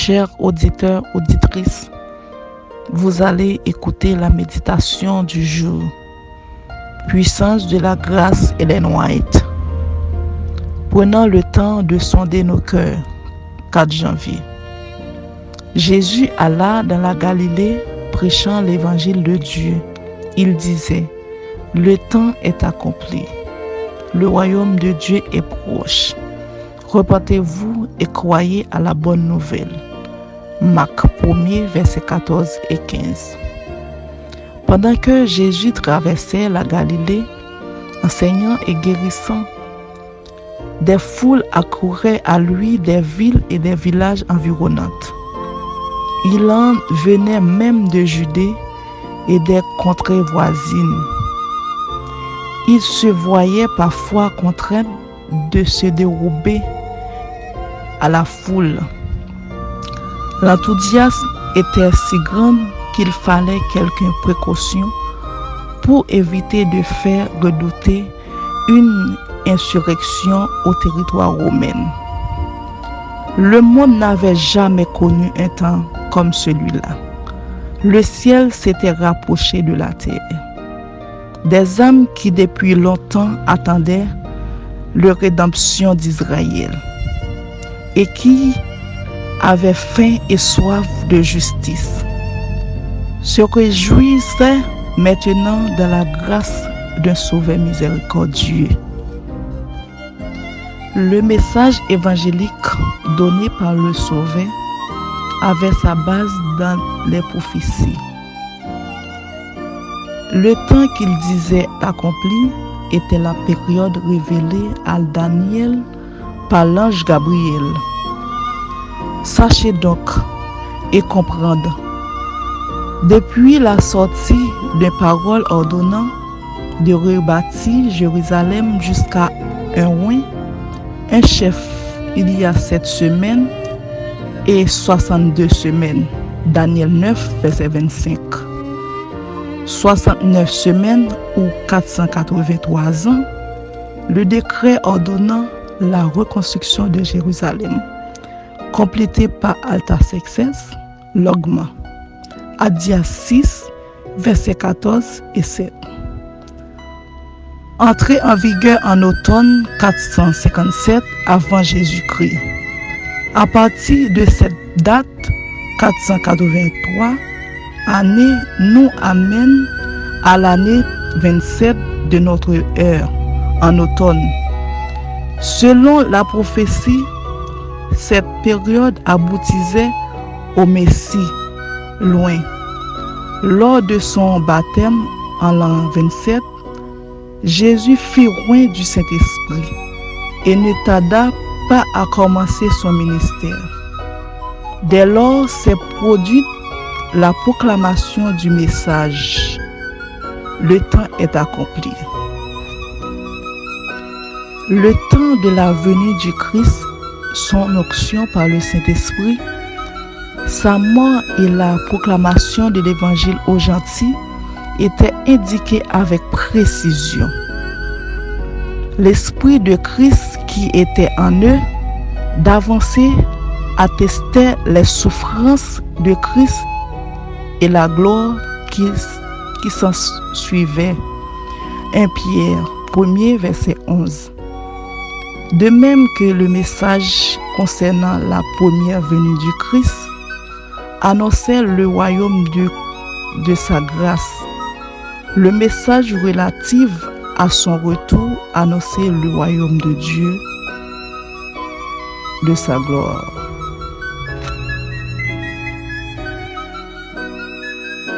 Chers auditeurs, auditrices, vous allez écouter la méditation du jour. Puissance de la grâce, Ellen White. Prenons le temps de sonder nos cœurs. 4 janvier. Jésus alla dans la Galilée prêchant l'évangile de Dieu. Il disait, « Le temps est accompli. Le royaume de Dieu est proche. Reportez-vous et croyez à la bonne nouvelle. » Marc 1er, versets 14 et 15. Pendant que Jésus traversait la Galilée, enseignant et guérissant, des foules accouraient à lui des villes et des villages environnants. Il en venait même de Judée et des contrées voisines. Il se voyait parfois contraint de se dérober à la foule. L'enthousiasme était si grand qu'il fallait quelques précautions pour éviter de faire redouter une insurrection au territoire romain. Le monde n'avait jamais connu un temps comme celui-là. Le ciel s'était rapproché de la terre. Des âmes qui depuis longtemps attendaient la rédemption d'Israël et qui avaient faim et soif de justice se réjouissaient maintenant de la grâce d'un Sauveur miséricordieux. Le message évangélique donné par le Sauveur avait sa base dans les prophéties. Le temps qu'il disait accompli était la période révélée à Daniel par l'ange Gabriel. Sachez donc et comprendre, depuis la sortie des paroles ordonnant de rebâtir Jérusalem jusqu'à un roi, un chef il y a 7 semaines et 62 semaines. Daniel 9, verset 25. 69 semaines ou 483 ans, le décret ordonnant la reconstruction de Jérusalem, complété par Artaxerxès, l'Augment. Adia 6, versets 14 et 7. Entré en vigueur en automne 457 avant Jésus-Christ. À partir de cette date, 483, année nous amène à l'année 27 de notre ère, en automne. Selon la prophétie, cette période aboutissait au Messie, loin. Lors de son baptême en l'an 27, Jésus fit loin du Saint-Esprit et ne tarda pas à commencer son ministère. Dès lors s'est produite la proclamation du message. Le temps est accompli. Le temps de la venue du Christ, son onction par le Saint-Esprit, sa mort et la proclamation de l'évangile aux gentils étaient indiqués avec précision. L'Esprit de Christ qui était en eux, d'avancée, attestait les souffrances de Christ et la gloire qui s'en suivait. 1 Pierre 1er, verset 11. De même que le message concernant la première venue du Christ annonçait le royaume de sa grâce, le message relatif à son retour annonçait le royaume de Dieu, de sa gloire.